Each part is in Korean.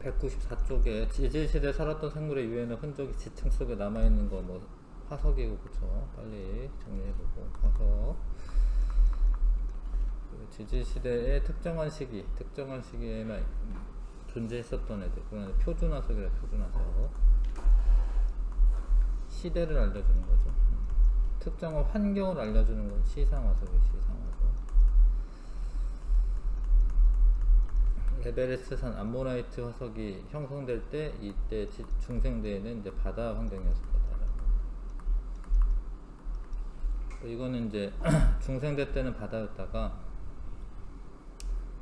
194쪽에 지질시대에 살았던 생물의 유해나 흔적이 지층 속에 남아있는 거 뭐 화석이고 그쵸. 빨리 정리해보고 화석. 지질시대의 특정한 시기에만 존재했었던 애들, 그건 표준화석이라 표준화석. 시대를 알려주는 거죠. 특정한 환경을 알려주는 건 시상화석이에요. 시상화석. 에베레스트산 암모나이트 화석이 형성될 때 이때 중생대에는 이제 바다 환경이었을 거다. 이거는 이제 중생대 때는 바다였다가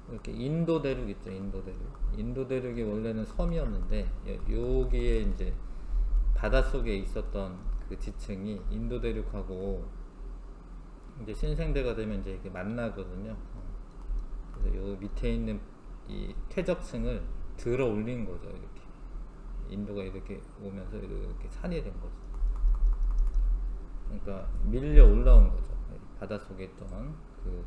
이렇게 인도 대륙 있죠. 인도 대륙이 원래는 섬이었는데 여기에 이제 바닷속에 있었던 그 지층이 인도 대륙하고 이제 신생대가 되면 이제 이렇게 만나거든요. 그래서 요 밑에 있는 이 퇴적층을 들어 올린 거죠. 이렇게 인도가 이렇게 오면서 이렇게 산이 된 거죠. 그러니까 밀려 올라온 거죠. 바닷속에 있던 그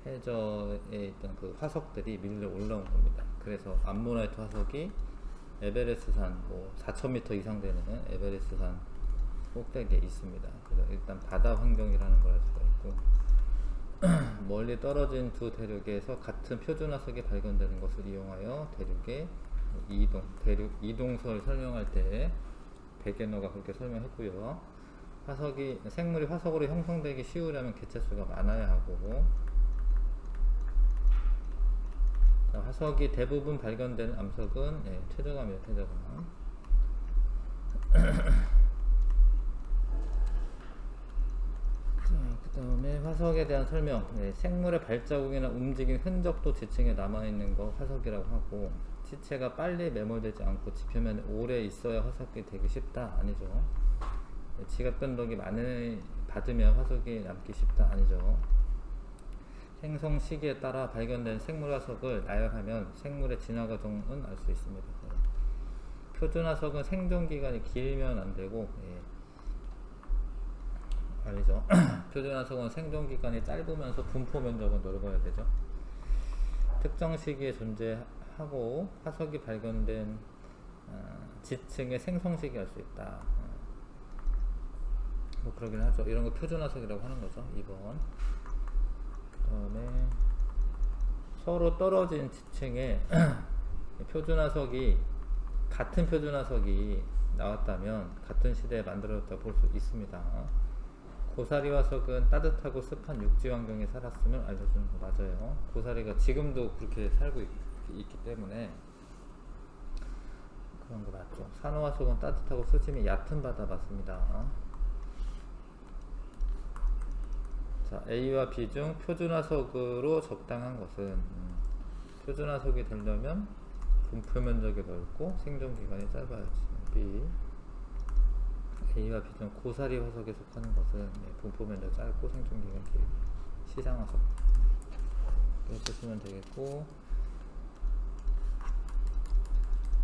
해저에 있던 그 화석들이 밀려 올라온 겁니다. 그래서 암모나이트 화석이 에베레스트산 뭐 4,000m 이상 되는 에베레스트산 꼭대기에 있습니다. 그래서 일단 바다 환경이라는 걸 알 수가 있고 멀리 떨어진 두 대륙에서 같은 표준화석이 발견되는 것을 이용하여 대륙의 대륙 이동설을 설명할 때 베게너가 그렇게 설명했고요. 생물이 화석으로 형성되기 쉬우려면 개체수가 많아야 하고, 자, 화석이 대부분 발견되는 암석은 퇴적암이에요. 퇴적암. 그 다음에 화석에 대한 설명. 생물의 발자국이나 움직임 흔적도 지층에 남아있는 거 화석이라고 하고, 시체가 빨리 매몰되지 않고 지표면에 오래 있어야 화석이 되기 쉽다 아니죠. 지각 변동이 많이 받으면 화석이 남기 쉽다 아니죠. 생성 시기에 따라 발견된 생물 화석을 나열하면 생물의 진화 과정은 알 수 있습니다. 표준 화석은 생존 기간이 길면 안 되고, 알죠? 표준 화석은 생존 기간이 짧으면서 분포 면적은 넓어야 되죠. 특정 시기에 존재하고 화석이 발견된 지층의 생성 시기 알 수 있다. 뭐 그러긴 하죠. 이런 거 표준 화석이라고 하는 거죠. 2번. 그다음에 서로 떨어진 지층에 같은 표준 화석이 나왔다면 같은 시대에 만들어졌다고 볼 수 있습니다. 고사리 화석은 따뜻하고 습한 육지 환경에 살았음을 알려주는 거 맞아요. 고사리가 지금도 그렇게 살고 있기 때문에 그런 거 맞죠. 산호 화석은 따뜻하고 수심이 얕은 바다 맞습니다. 자, A와 B 중 표준화석으로 적당한 것은 표준화석이 되려면 분포 면적이 넓고 생존 기간이 짧아야지. B. A와 B 중 고사리 화석에 속하는 것은 분포 면적 짧고 생존 기간 길고 시상화석. 이렇게 쓰면 되겠고,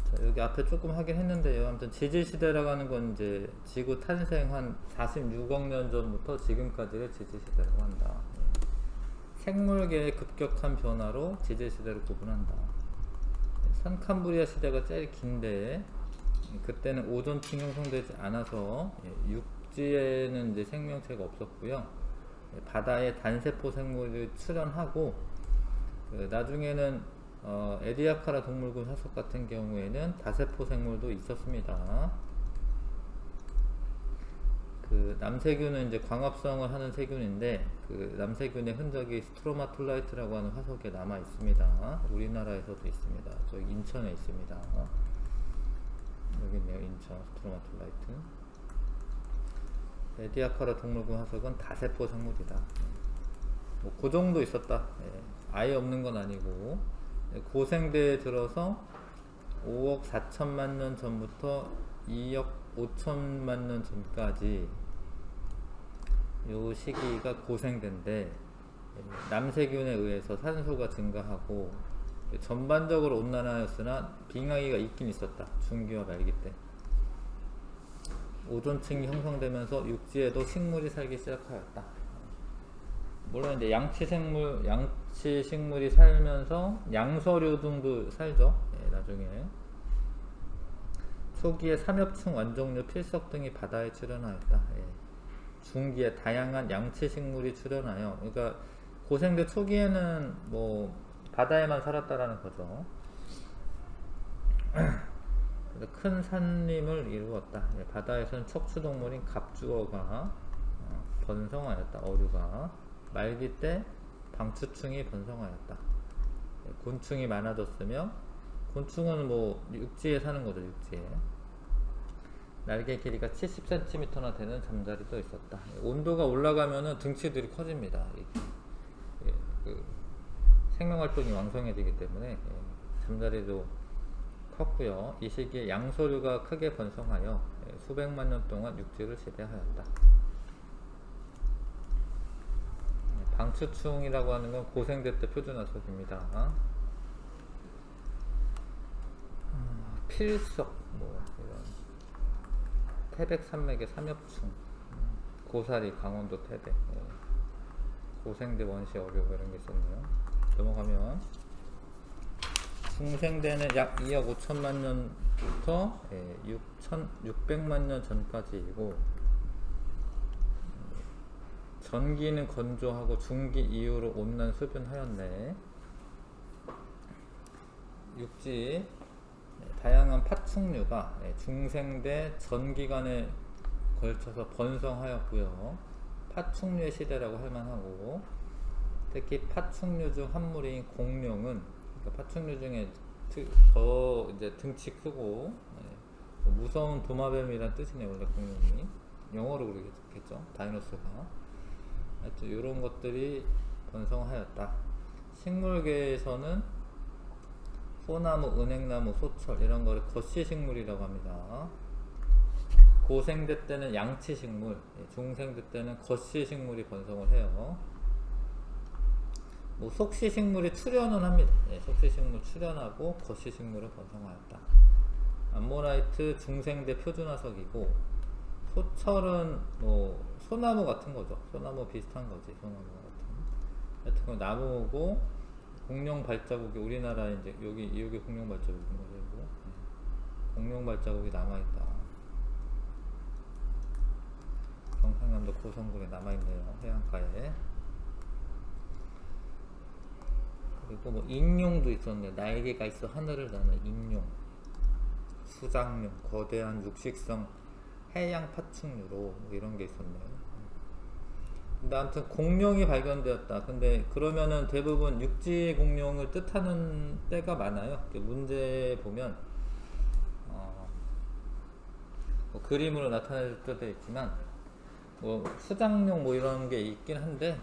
자, 여기 앞에 조금 하긴 했는데요. 아무튼 지질시대라고 하는 건 이제 지구 탄생 한 46억 년 전부터 지금까지를 지질시대라고 한다. 생물계의 급격한 변화로 지질시대를 구분한다. 선캄브리아 시대가 제일 긴데 그때는 오존층 형성되지 않아서 육지에는 이제 생명체가 없었고요. 바다에 단세포 생물을 출현하고, 나중에는 에디아카라 동물군 화석 같은 경우에는 다세포 생물도 있었습니다. 그 남세균은 이제 광합성을 하는 세균인데 그 남세균의 흔적이 스트로마톨라이트라고 하는 화석에 남아 있습니다. 우리나라에서도 있습니다. 저기 인천에 있습니다. 여기 있네요. 인천 스트로마톨라이트. 에디아카라 동물군 화석은 다세포 생물이다. 뭐 그 정도 있었다. 아예 없는 건 아니고, 고생대에 들어서 5억 4천만 년 전부터 2억 5천만 년 전까지 요 시기가 고생대인데, 남세균에 의해서 산소가 증가하고 전반적으로 온난화였으나 빙하기가 있긴 있었다. 중기와 말기 때 오존층이 형성되면서 육지에도 식물이 살기 시작하였다. 물론 이제 양치 식물이 살면서 양서류 등도 살죠. 나중에 초기에 삼엽충, 완종류, 필석 등이 바다에 출현하였다. 예. 중기에 다양한 양치 식물이 출현하여, 그러니까 고생대 초기에는 뭐 바다에만 살았다라는 거죠. 큰 산림을 이루었다. 예. 바다에서는 척추동물인 갑주어가 번성하였다. 어류가 말기 때 방추충이 번성하였다. 예. 곤충이 많아졌으며, 곤충은 뭐 육지에 사는 거죠. 육지에 날개 길이가 70cm나 되는 잠자리도 있었다. 온도가 올라가면은 등치들이 커집니다. 그 생명활동이 왕성해지기 때문에 잠자리도 컸고요. 이 시기에 양서류가 크게 번성하여 수백만 년 동안 육지를 지배하였다. 방추충이라고 하는 건 고생대 때 표준화석입니다. 필석, 뭐 이런 태백산맥의 삼엽충, 고사리, 강원도 태백, 고생대 원시 어류 이런 게 있었네요. 넘어가면 중생대는 약 2억 5천만 년부터 6,600만 년 전까지이고, 전기는 건조하고 중기 이후로 온난 수변하였네. 육지 다양한 파충류가 중생대 전기간에 걸쳐서 번성하였고요. 파충류의 시대라고 할 만하고, 특히 파충류 중 한 무리인 공룡은, 그러니까 파충류 중에 더 이제 등치 크고 무서운 도마뱀이란 뜻이네요. 원래 공룡이 영어로 그러겠죠. 다이노스가. 하여튼 이런 것들이 번성하였다. 식물계에서는 소나무, 은행나무, 소철 이런 거를 거시식물이라고 합니다. 고생대 때는 양치식물, 중생대 때는 거시식물이 번성을 해요. 뭐 속시식물이 출현은 합니다. 속시식물 출현하고 거시식물은 번성하였다. 암모나이트 중생대 표준화석이고, 소철은 뭐 소나무 같은 거죠. 소나무 비슷한 거지. 소나무 같은. 하여튼 나무고, 공룡 발자국이 우리나라에 이제 여기 공룡 발자국인 거죠. 공룡 발자국이 남아있다. 경상남도 고성군에 남아있네요. 해안가에. 그리고 뭐 익룡도 있었네요. 날개가 있어 하늘을 나는 익룡, 수장룡, 거대한 육식성 해양 파충류로 뭐 이런 게 있었네요. 근데 아무튼 공룡이 발견되었다. 근데 그러면은 대부분 육지 공룡을 뜻하는 때가 많아요. 문제 보면 뭐 그림으로 나타낼 때도 있지만, 뭐 수장룡 뭐 이런 게 있긴 한데,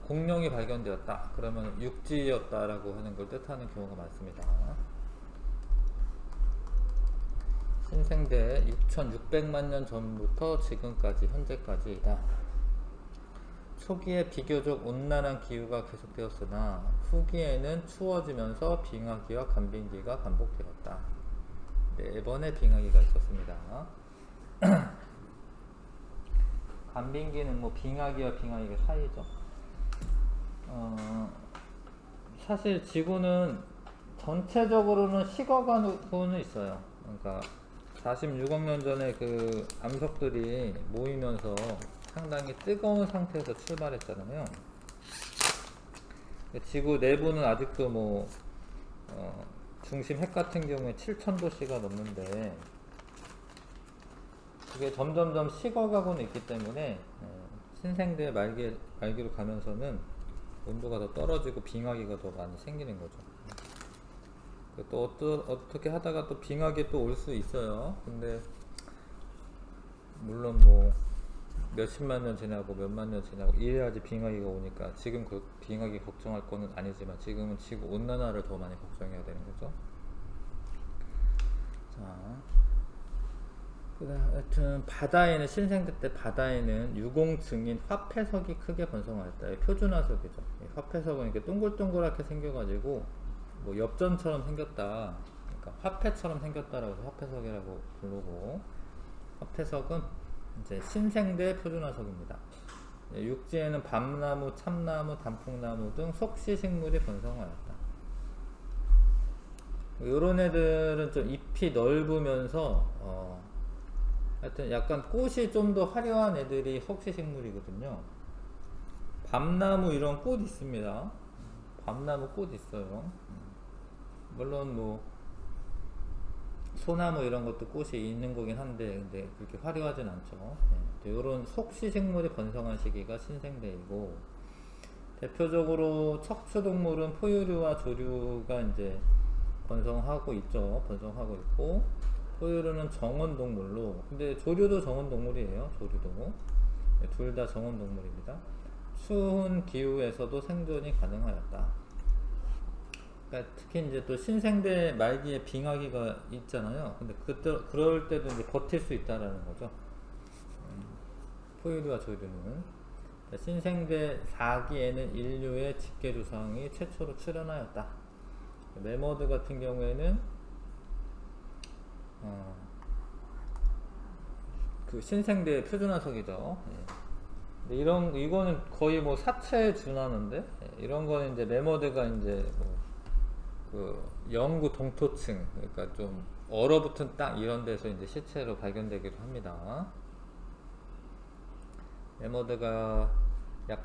공룡이 발견되었다. 그러면 육지였다라고 하는 걸 뜻하는 경우가 많습니다. 신생대 6,600만 년 전부터 지금까지 현재까지이다. 초기에 비교적 온난한 기후가 계속되었으나 후기에는 추워지면서 빙하기와 간빙기가 반복되었다. 4번의 빙하기가 있었습니다. 간빙기는 뭐 빙하기와 빙하기가 사이죠. 사실 지구는 전체적으로는 식어가고는 있어요. 그러니까 46억 년 전에 그 암석들이 모이면서 상당히 뜨거운 상태에서 출발했잖아요. 지구 내부는 아직도 뭐 중심 핵 같은 경우에 7,000도씨가 넘는데, 그게 점점점 식어가고는 있기 때문에 신생대 말기로 가면서는 온도가 더 떨어지고 빙하기가 더 많이 생기는 거죠. 또 어떻게 하다가 또 빙하기 또 올 수 있어요. 근데 물론 뭐 몇십만 년 지나고 몇만 년 지나고 이래야지 빙하기가 오니까, 지금 그 빙하기 걱정할 거는 아니지만 지금은 지구 온난화를 더 많이 걱정해야 되는 거죠. 자, 하여튼 바다에는 신생대 때 바다에는 유공층인 화폐석이 크게 번성하였다. 표준화석이죠. 화폐석은 이렇게 동글동글하게 생겨가지고 뭐 엽전처럼 생겼다. 그러니까 화폐처럼 생겼다라고 해서 화폐석이라고 부르고, 화폐석은 이제 신생대 표준화석입니다. 육지에는 밤나무, 참나무, 단풍나무 등 속시식물이 번성하였다. 요런 애들은 좀 잎이 넓으면서 하여튼 약간 꽃이 좀 더 화려한 애들이 석시식물이거든요. 밤나무 이런 꽃 있습니다. 밤나무 꽃 있어요. 물론 뭐 소나무 이런 것도 꽃이 있는 거긴 한데 근데 그렇게 화려하진 않죠. 이런 속시식물이 번성한 시기가 신생대이고, 대표적으로 척추동물은 포유류와 조류가 이제 번성하고 있죠. 번성하고 있고, 포유류는 정원동물로, 근데 조류도 정원동물이에요. 조류도 둘 다 정원동물입니다. 추운 기후에서도 생존이 가능하였다. 그러니까 특히 이제 또 신생대 말기에 빙하기가 있잖아요. 근데 그럴 때도 이제 버틸 수 있다라는 거죠. 포유류와 조류는. 신생대 4기에는 인류의 직계조상이 최초로 출현하였다. 매머드 같은 경우에는 그 신생대 표준화석이죠. 근데 이거는 거의 뭐 사체에 준하는데, 이런 거는 이제 매머드가 이제 뭐 그 영구 동토층, 그러니까 좀 얼어붙은 땅 이런 데서 이제 시체로 발견되기도 합니다. 매머드가 약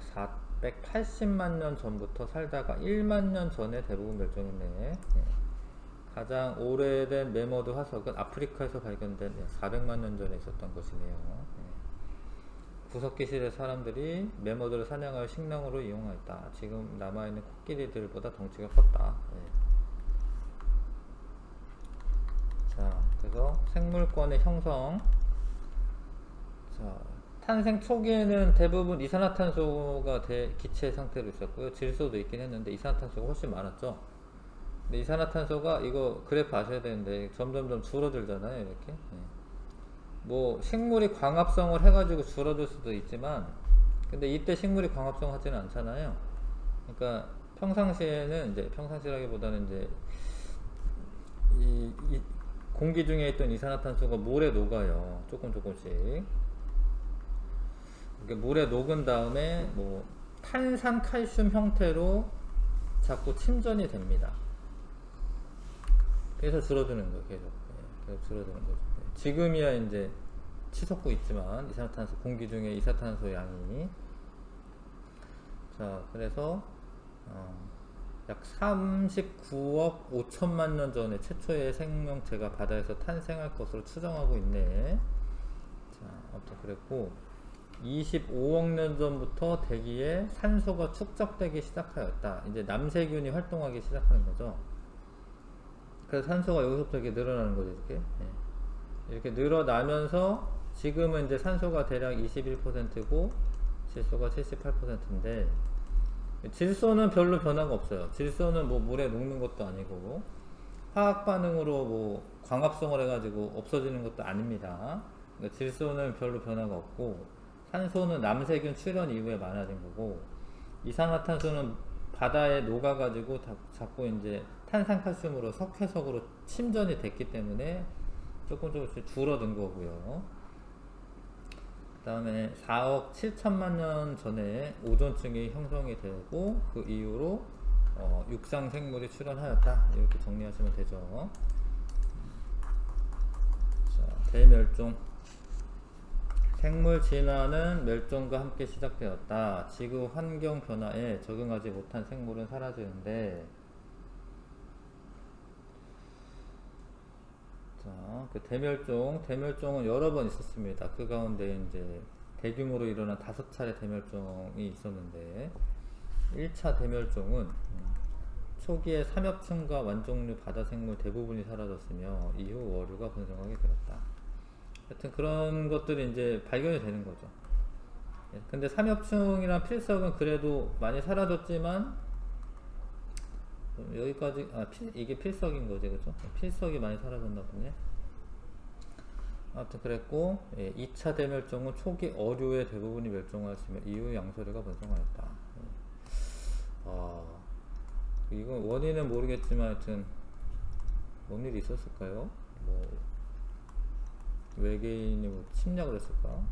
480만 년 전부터 살다가 1만 년 전에 대부분 멸종했네. 가장 오래된 매머드 화석은 아프리카에서 발견된 400만 년 전에 있었던 것이네요. 구석기 시대 사람들이 매머드를 사냥하여 식량으로 이용하였다. 지금 남아있는 코끼리들보다 덩치가 컸다. 자, 그래서 생물권의 형성. 자, 탄생 초기에는 대부분 이산화탄소가 기체 상태로 있었고요. 질소도 있긴 했는데 이산화탄소가 훨씬 많았죠. 근데 이산화탄소가, 이거 그래프 아셔야 되는데 점점점 줄어들잖아요. 이렇게. 뭐 식물이 광합성을 해가지고 줄어들 수도 있지만, 근데 이때 식물이 광합성 하지는 않잖아요. 그러니까 평상시에는, 이제 평상시라기보다는 이제 이 공기 중에 있던 이산화탄소가 물에 녹아요. 조금씩. 이렇게 물에 녹은 다음에 뭐 탄산칼슘 형태로 자꾸 침전이 됩니다. 그래서 줄어드는 거예요. 계속 줄어드는 거죠. 지금이야 이제 치솟고 있지만 이산화탄소, 공기 중에 이산화탄소 양이. 자, 그래서 약 39억 5천만 년 전에 최초의 생명체가 바다에서 탄생할 것으로 추정하고 있네. 자, 아무튼 그랬고, 25억 년 전부터 대기에 산소가 축적되기 시작하였다. 이제 남세균이 활동하기 시작하는 거죠. 그래서 산소가 여기서부터 이렇게 늘어나는 거죠. 이렇게 늘어나면서 지금은 이제 산소가 대략 21%고 질소가 78%인데, 질소는 별로 변화가 없어요. 질소는 뭐 물에 녹는 것도 아니고 화학 반응으로 뭐 광합성을 해가지고 없어지는 것도 아닙니다. 그러니까 질소는 별로 변화가 없고, 산소는 남세균 출현 이후에 많아진 거고, 이산화탄소는 바다에 녹아가지고 자꾸 이제 탄산칼슘으로 석회석으로 침전이 됐기 때문에 조금씩 줄어든 거고요. 그 다음에 4억 7천만 년 전에 오존층이 형성이 되고, 그 이후로 육상 생물이 출현하였다. 이렇게 정리하시면 되죠. 자, 대멸종. 생물 진화는 멸종과 함께 시작되었다. 지구 환경 변화에 적응하지 못한 생물은 사라지는데, 자, 그 대멸종은 여러 번 있었습니다. 그 가운데 이제 대규모로 일어난 5차례 대멸종이 있었는데, 1차 대멸종은 초기에 삼엽충과 완종류 바다생물 대부분이 사라졌으며 이후 어류가 번성하게 되었다. 하여튼 그런 것들이 이제 발견이 되는 거죠. 근데 삼엽충이랑 필석은 그래도 많이 사라졌지만, 여기까지, 이게 필석인 거지, 그죠? 필석이 많이 사라졌나 보네. 아무튼 그랬고, 2차 대멸종은 초기 어류의 대부분이 멸종하였으며 이후 양서류가 번성하였다. 이건 원인은 모르겠지만 하여튼 뭔 일이 있었을까요? 뭐 외계인이 뭐 침략을 했을까?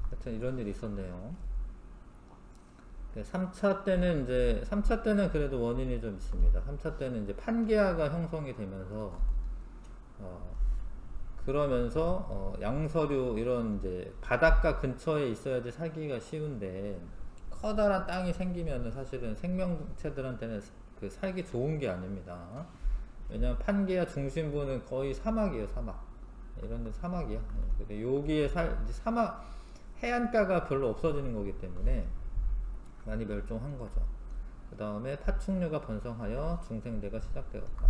하여튼 이런 일이 있었네요. 3차 때는 이제 3차 때는 그래도 원인이 좀 있습니다. 3차 때는 이제 판기아가 형성이 되면서 그러면서 양서류 이런 이제 바닷가 근처에 있어야지 살기가 쉬운데 커다란 땅이 생기면은 사실은 생명체들한테는 그 살기 좋은 게 아닙니다. 왜냐면 판기아 중심부는 거의 사막이에요, 사막. 이런 데 사막이야. 근데 여기에 이제 사막 해안가가 별로 없어지는 거기 때문에 많이 멸종한 거죠. 그 다음에 파충류가 번성하여 중생대가 시작되었다.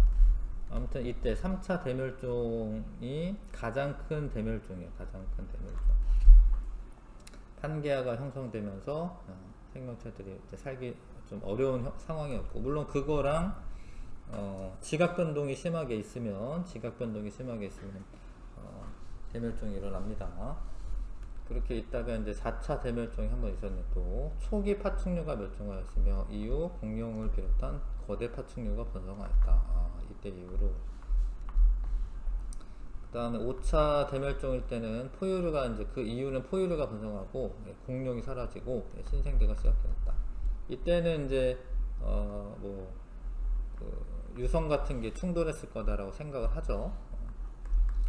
아무튼 이때 3차 대멸종이 가장 큰 대멸종이에요. 가장 큰 대멸종. 판게아가 형성되면서 생명체들이 이제 살기 좀 어려운 상황이었고, 물론 그거랑 지각 변동이 심하게 있으면 대멸종이 일어납니다. 그렇게 있다가 이제 4차 대멸종이 한번 있었는데 또 초기 파충류가 멸종하였으며 이후 공룡을 비롯한 거대 파충류가 번성하였다. 이때 이후로. 그 다음에 5차 대멸종일 때는 포유류가 이제 그 이후는 포유류가 번성하고 공룡이 사라지고 신생대가 시작되었다. 이때는 이제 그 유성 같은 게 충돌했을 거다라고 생각을 하죠.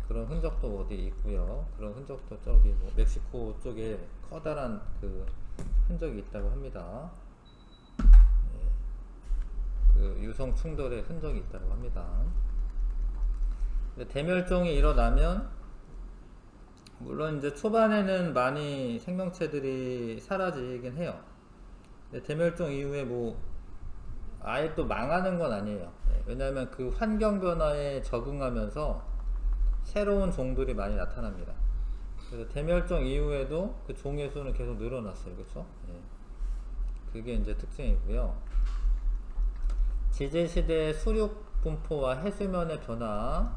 그런 흔적도 어디 있고요. 그런 흔적도 저기 뭐 멕시코 쪽에 커다란 그 흔적이 있다고 합니다. 그 유성 충돌의 흔적이 있다고 합니다. 근데 대멸종이 일어나면 물론 이제 초반에는 많이 생명체들이 사라지긴 해요. 근데 대멸종 이후에 뭐 아예 또 망하는 건 아니에요. 왜냐하면 그 환경 변화에 적응하면서 새로운 종들이 많이 나타납니다. 그래서 대멸종 이후에도 그 종의 수는 계속 늘어났어요. 그렇죠? 그게 이제 특징이고요. 지제시대의 수륙 분포와 해수면의 변화,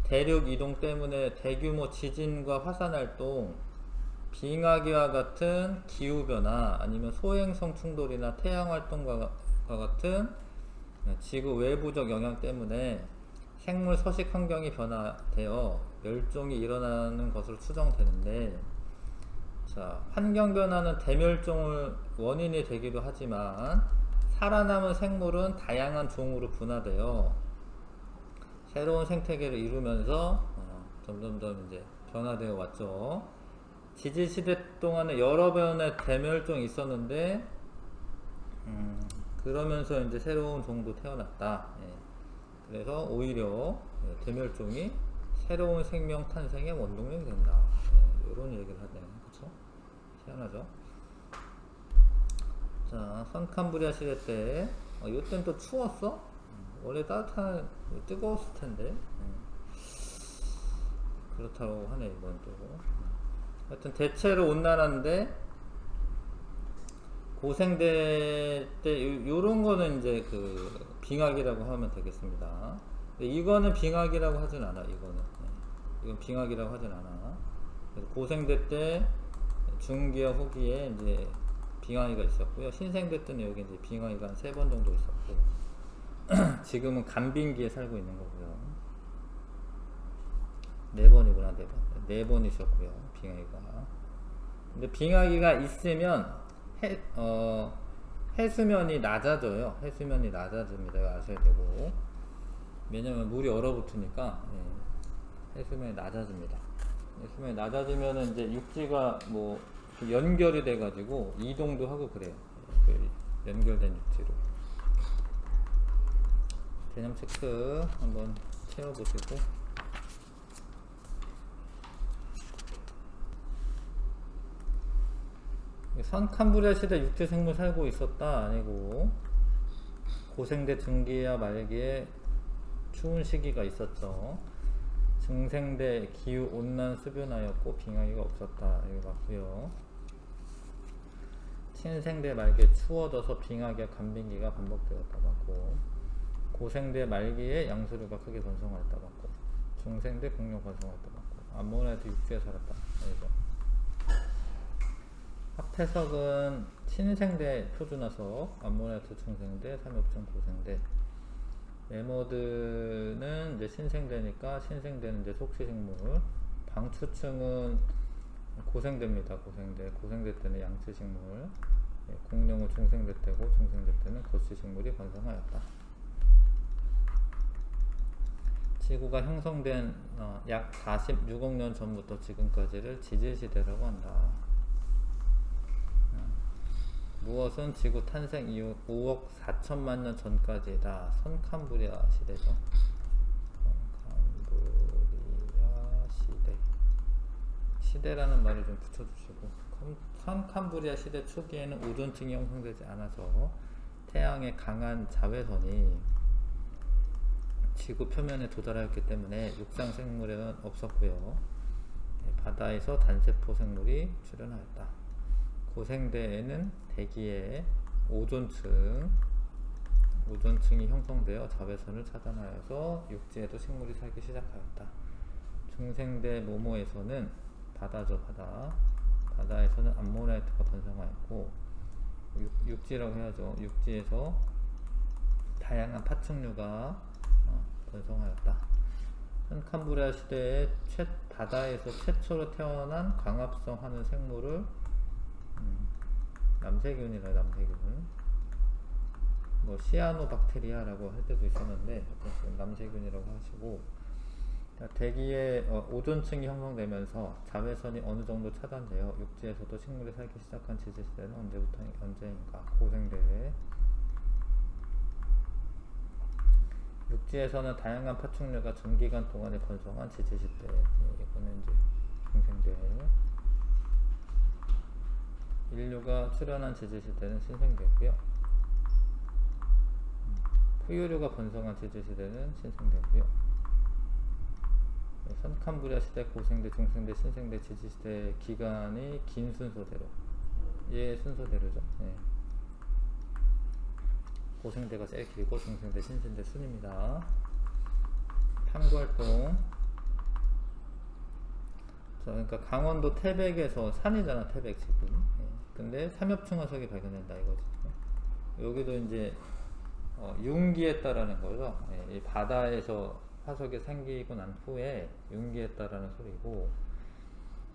대륙 이동 때문에 대규모 지진과 화산활동, 빙하기와 같은 기후변화, 아니면 소행성 충돌이나 태양활동과 같은 지구 외부적 영향 때문에 생물 서식 환경이 변화되어 멸종이 일어나는 것으로 추정되는데, 자, 환경 변화는 대멸종을 원인이 되기도 하지만 살아남은 생물은 다양한 종으로 분화되어 새로운 생태계를 이루면서 점점점 이제 변화되어 왔죠. 지질 시대 동안에 여러 번의 대멸종이 있었는데 그러면서 이제 새로운 종도 태어났다. 그래서 오히려 대멸종이 새로운 생명 탄생의 원동력이 된다. 이런 얘기를 하네요. 그쵸? 희한하죠? 자, 선캄브리아 시대 때, 이때는 또 추웠어? 원래 뜨거웠을 텐데. 그렇다고 하네, 이건 또. 하여튼, 대체로 온난화인데, 고생대 때, 요런 거는 이제 그, 빙하기라고 하면 되겠습니다. 이거는 빙하기라고 하진 않아, 이거는. 이건 빙하기라고 하진 않아. 고생대 때, 중기와 후기에 이제 빙하기가 있었고요. 신생대 때는 여기 이제 빙하기가 한 3번 정도 있었고, 지금은 간빙기에 살고 있는 거고요. 4번이구나, 4번. 4번 있었고요, 빙하기가. 근데 빙하기가 있으면, 해수면이 낮아져요. 해수면이 낮아집니다. 이거 아셔야 되고. 왜냐면 물이 얼어붙으니까, 해수면이 낮아집니다. 해수면이 낮아지면은 이제 육지가 뭐, 연결이 돼가지고 이동도 하고 그래요. 연결된 육지로. 개념 체크 한번 채워보시고. 선캄브리아 시대 육지 생물 살고 있었다 아니고 고생대 중기와 말기에 추운 시기가 있었죠. 중생대 기후 온난 수변하였고 빙하기가 없었다. 이거 맞고요. 신생대 말기에 추워져서 빙하기와 간빙기가 반복되었다 맞고, 고생대 말기에 양수류가 크게 번성하였다 맞고, 중생대 공룡 번성하였다 맞고, 암모나이트 육지에 살았다. 이거. 합해석은 신생대 표준화석, 암모나이트 중생대, 삼엽중 고생대. 메모드는 이제 신생대니까 신생대는 이제 속시식물, 방추층은 고생대입니다. 고생대 때는 양치식물. 공룡은 중생대 때고 중생대 때는 거시식물이 번성하였다. 지구가 형성된 약 46억 년 전부터 지금까지를 지질시대라고 한다. 무엇은 지구 탄생 이후 5억 4천만 년 전까지다. 선캄브리아 시대죠. 선캄브리아 시대. 시대라는 말을 좀 붙여주시고, 선캄브리아 시대 초기에는 오존층이 형성되지 않아서 태양의 강한 자외선이 지구 표면에 도달하였기 때문에 육상 생물에는 없었고요. 바다에서 단세포 생물이 출현하였다. 고생대에는 대기에 오존층이 형성되어 자외선을 차단하여서 육지에도 생물이 살기 시작하였다. 중생대 모모에서는 바다죠, 바다. 바다에서는 암모나이트가 번성하였고, 육지라고 해야죠. 육지에서 다양한 파충류가 번성하였다. 선캄브리아 시대에 바다에서 최초로 태어난 광합성 하는 생물을 남세균이라 남세균 뭐 시아노박테리아라고 할 때도 있었는데 남세균이라고 하시고, 대기에 오존층이 형성되면서 자외선이 어느 정도 차단되어 육지에서도 식물이 살기 시작한 지질시대는 언제인가? 고생대에 육지에서는 다양한 파충류가 장기간 동안에 번성한 지질시대. 이거는 이제 중생대. 인류가 출현한 지질시대는 신생대고요. 포유류가 번성한 지질시대는 신생대고요. 선캄브리아 시대, 고생대, 중생대, 신생대, 지질시대 기간이 긴 순서대로. 순서대로죠. 네. 고생대가 제일 길고 중생대, 신생대 순입니다. 탐구활동. 그러니까 강원도 태백에서 산이잖아, 태백 지금. 근데 삼엽충 화석이 발견된다 이거지. 여기도 이제 융기했다라는 거죠. 이 바다에서 화석이 생기고 난 후에 융기했다라는 소리고,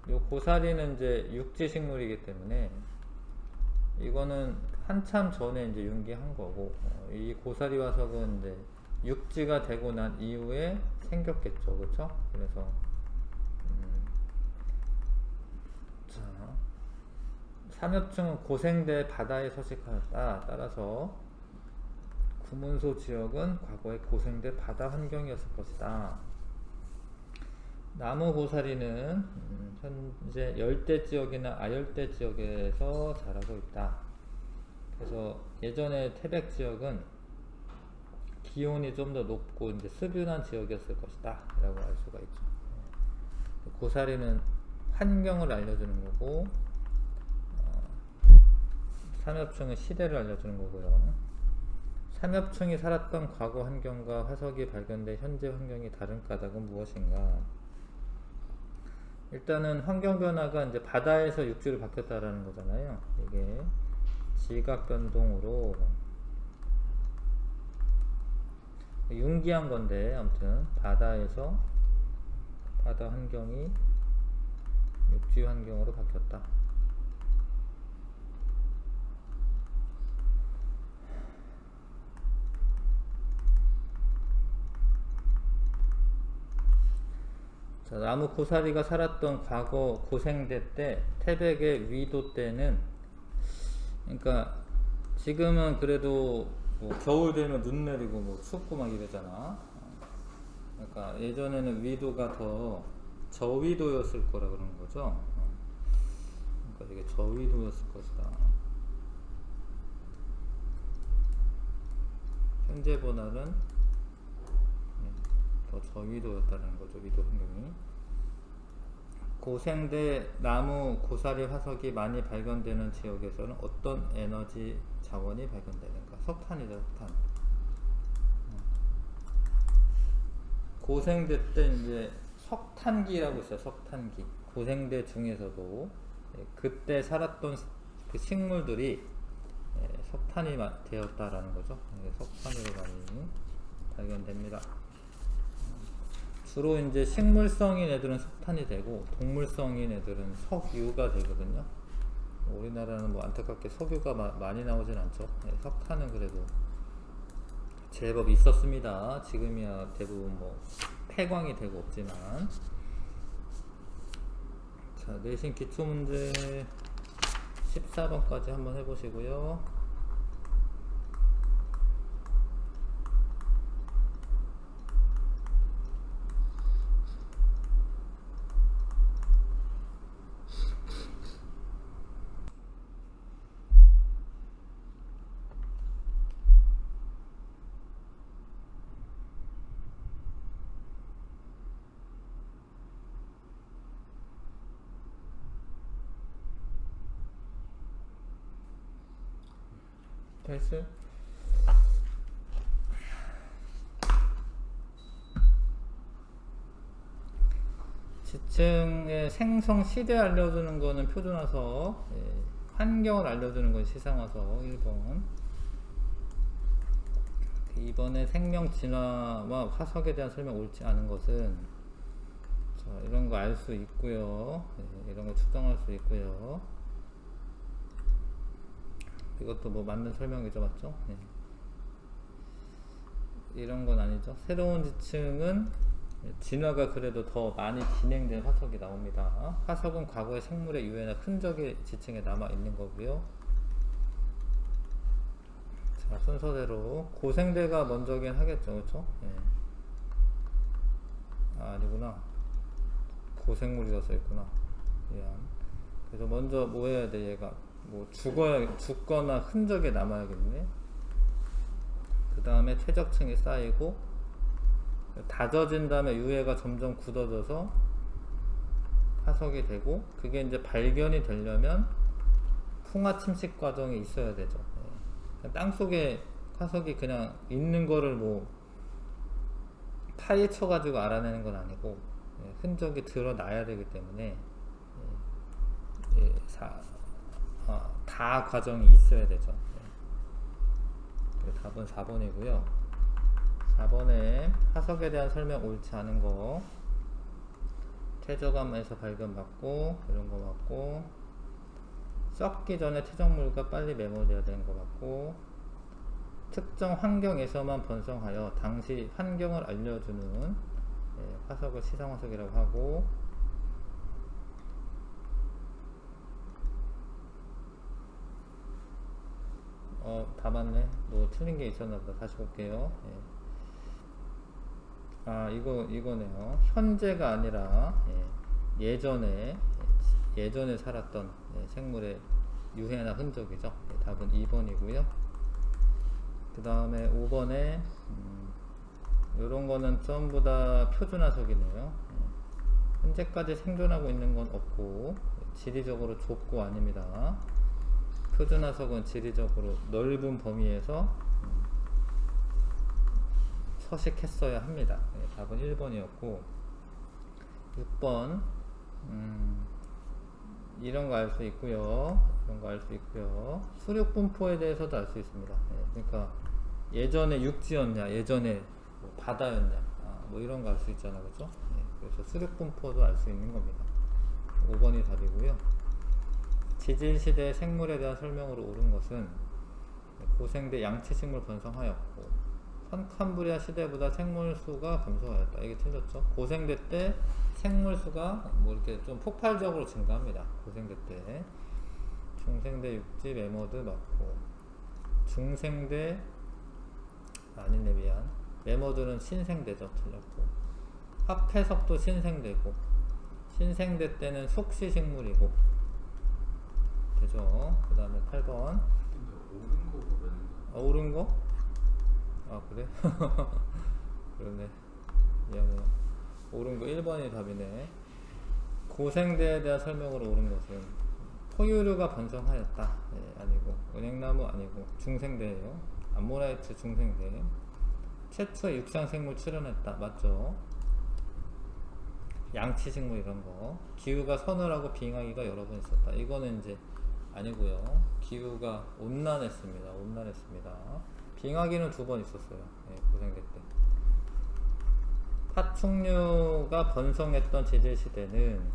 요 고사리는 이제 육지 식물이기 때문에 이거는 한참 전에 이제 융기한 거고, 이 고사리 화석은 이제 육지가 되고 난 이후에 생겼겠죠, 그렇죠? 그래서 자, 삼엽충은 고생대 바다에 서식하였다. 따라서 구문소 지역은 과거의 고생대 바다 환경이었을 것이다. 나무 고사리는 현재 열대 지역이나 아열대 지역에서 자라고 있다. 그래서 예전에 태백 지역은 기온이 좀 더 높고 이제 습윤한 지역이었을 것이다 라고 알 수가 있죠. 고사리는 환경을 알려주는 거고, 삼엽충은 시대를 알려주는 거고요. 삼엽충이 살았던 과거 환경과 화석이 발견된 현재 환경이 다른 까닭은 무엇인가? 일단은 환경 변화가 이제 바다에서 육지로 바뀌었다라는 거잖아요. 이게 지각 변동으로 융기한 건데, 아무튼 바다에서 바다 환경이 육지 환경으로 바뀌었다. 자, 나무 고사리가 살았던 과거 고생대 때, 태백의 위도 때는, 그러니까 지금은 그래도 뭐 겨울 되면 눈 내리고 뭐 춥고 막 이러잖아. 그러니까 예전에는 위도가 더 저위도였을 거라 그러는 거죠. 그러니까 이게 저위도였을 것이다. 현재보다는 더 저위도였다는 거죠, 위도 환경이. 고생대 나무 고사리 화석이 많이 발견되는 지역에서는 어떤 에너지 자원이 발견되는가? 석탄이죠, 석탄. 고생대 때 이제 석탄기라고 있어요, 석탄기. 고생대 중에서도 그때 살았던 그 식물들이 석탄이 되었다라는 거죠. 석탄으로 많이 발견됩니다. 주로 이제 식물성인 애들은 석탄이 되고, 동물성인 애들은 석유가 되거든요. 우리나라는 뭐 안타깝게 석유가 많이 나오진 않죠. 예, 석탄은 그래도 제법 있었습니다. 지금이야 대부분 뭐 폐광이 되고 없지만. 자, 내신 기초문제 14번까지 한번 해보시고요. 됐어요? 지층의 생성 시대 알려주는 거는 표준화서, 예, 환경을 알려주는 건 시상화서 1번. 2번에 생명 진화와 화석에 대한 설명 옳지 않은 것은, 자, 이런 거 알 수 있고요. 예, 이런 거 추정할 수 있고요. 이것도 뭐 맞는 설명이죠, 맞죠? 네. 이런 건 아니죠. 새로운 지층은 진화가 그래도 더 많이 진행된 화석이 나옵니다. 화석은 과거의 생물의 유해나 흔적이 지층에 남아 있는 거고요. 자, 순서대로 고생대가 먼저긴 하겠죠, 그렇죠? 네. 아, 아니구나. 고생물이라 써있구나. 미안. 그래서 먼저 뭐 해야 돼, 얘가? 뭐 죽거나 흔적이 남아야겠네. 그 다음에 퇴적층이 쌓이고 다져진 다음에 유해가 점점 굳어져서 화석이 되고, 그게 이제 발견이 되려면 풍화 침식 과정이 있어야 되죠. 땅 속에 화석이 그냥 있는 거를 뭐 파헤쳐 가지고 알아내는 건 아니고, 흔적이 드러나야 되기 때문에 다 과정이 있어야 되죠. 답은 4번이고요. 4번에 화석에 대한 설명 옳지 않은 거, 퇴적암에서 발견받고 이런 거 맞고, 썩기 전에 퇴적물과 빨리 메모돼야 되는 거 맞고, 특정 환경에서만 번성하여 당시 환경을 알려주는, 화석을 시상화석이라고 하고, 다 맞네. 뭐 틀린 게 있었나 보다. 다시 볼게요. 아, 이거네요. 현재가 아니라, 예전에 살았던, 생물의 유해나 흔적이죠. 답은 2번이고요. 그 다음에 5번에, 요런 거는 전부 다 표준화석이네요. 현재까지 생존하고 있는 건 없고, 지리적으로 좁고 아닙니다. 표준화석은 지리적으로 넓은 범위에서 서식했어야 합니다. 답은 1번이었고, 6번, 이런 거 알 수 있고요. 이런 거 알 수 있고요. 수륙 분포에 대해서도 알 수 있습니다. 그러니까 예전에 육지였냐, 예전에 뭐 바다였냐, 뭐 이런 거 알 수 있잖아, 그렇죠? 그래서 수륙 분포도 알 수 있는 겁니다. 5번이 답이고요. 지질시대 생물에 대한 설명으로 옳은 것은 고생대 양치식물 번성하였고, 선캄브리아 시대보다 생물수가 감소하였다. 이게 틀렸죠? 고생대 때 생물수가 뭐 이렇게 좀 폭발적으로 증가합니다. 고생대 때. 중생대 육지 메모드 맞고, 중생대 아니네, 미안. 메모드는 신생대죠. 틀렸고, 합해석도 신생대고, 신생대 때는 속시식물이고, 되죠? 그 다음에 8번. 옳은 거 보면 옳은 거? 아, 그래? 그러네. 미안해요. 옳은 거 1번이 답이네. 고생대에 대한 설명으로 옳은 것은 포유류가 번성하였다. 아니고, 은행나무 아니고, 중생대예요. 암모나이트 중생대. 최초의 육상생물 출현했다. 맞죠? 양치식물 이런 거. 기후가 서늘하고 빙하기가 여러 번 있었다. 이거는 이제 아니고요. 기후가 온난했습니다. 온난했습니다. 빙하기는 2번 있었어요. 고생대 때. 파충류가 번성했던 제재시대는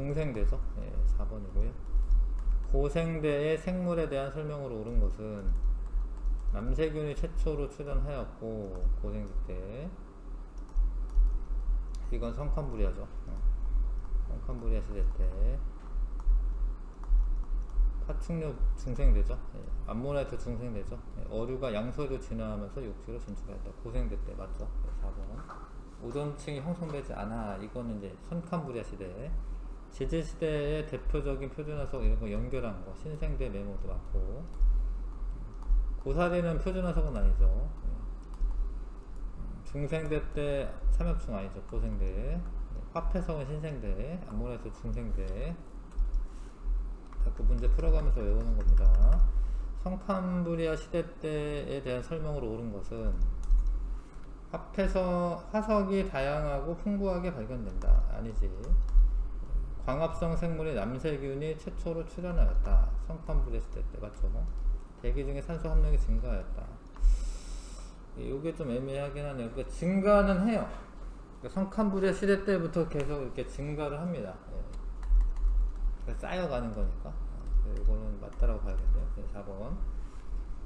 중생대죠. 예, 4번이고요. 고생대의 생물에 대한 설명으로 옳은 것은 남세균이 최초로 출현하였고 고생대 때 이건 성칸부리아죠. 성칸부리아 시대 때 파충류 중생대죠. 예, 암모나이트 중생대죠. 예, 어류가 양서류 진화하면서 육지로 진출하였다. 고생대 때 맞죠? 예, 4번. 오존층이 형성되지 않아. 이거는 이제 선칸부리아 시대. 지질시대의 대표적인 표준화석 이런 거 연결한 거 신생대 메모도 많고, 고사리는 표준화석은 아니죠. 중생대 때 삼엽충 아니죠. 고생대. 화폐성은 신생대, 암모나이트 중생대. 자꾸 문제 풀어가면서 외우는 겁니다. 성칸부리아 시대 때에 대한 설명으로 옳은 것은 화석이 다양하고 풍부하게 발견된다. 아니지. 광합성 생물의 남세균이 최초로 출현하였다. 성칸부리아 시대 때 맞죠? 대기 중에 산소 함량이 증가하였다. 이게 좀 애매하긴 하네요. 그러니까 증가는 해요. 그러니까 성칸부리아 시대 때부터 계속 이렇게 증가를 합니다. 그러니까 쌓여가는 거니까. 이거는 맞다라고 봐야겠네요. 4번.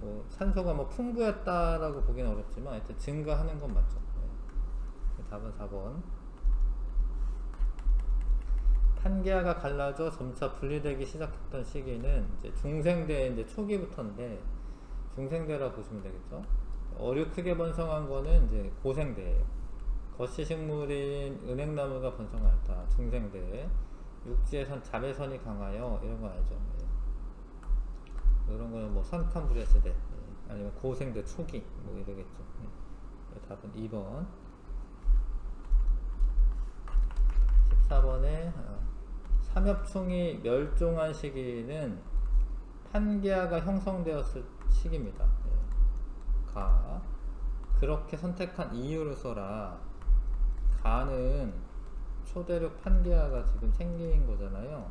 뭐 산소가 뭐 풍부했다라고 보기는 어렵지만 하여튼 증가하는 건 맞죠. 답은 4번. 판기아가 갈라져 점차 분리되기 시작했던 시기는 이제 중생대 이제 초기부터인데 중생대라고 보시면 되겠죠. 어류 크게 번성한 거는 이제 고생대예요. 거시식물인 은행나무가 번성하였다. 중생대. 육지에선 자외선이 강하여 이런 거 알죠. 이런 거는 뭐 선칸부리아 시대 아니면 고생대 초기 뭐 이러겠죠. 답은 2번. 14번에 삼엽충이 멸종한 시기는 판기아가 형성되었을 시기입니다. 가. 그렇게 선택한 이유를 써라. 가는 초대륙 판기아가 지금 생긴 거잖아요.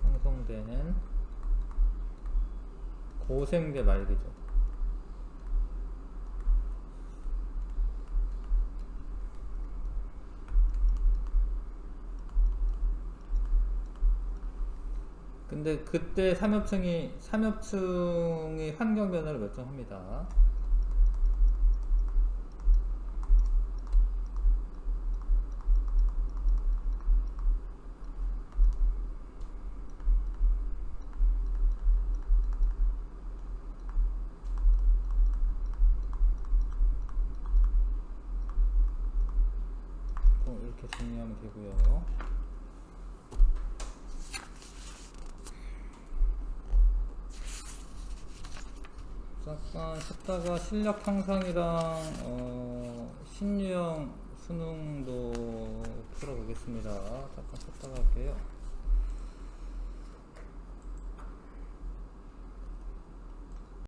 형성되는 고생대 말기죠. 근데 그때 삼엽충이 환경 변화를 멸종합니다. 이렇게 정리하면 되고요. 잠깐 쉬다가 실력 향상이랑 신유형 수능도 풀어보겠습니다. 잠깐 쉬다가 할게요.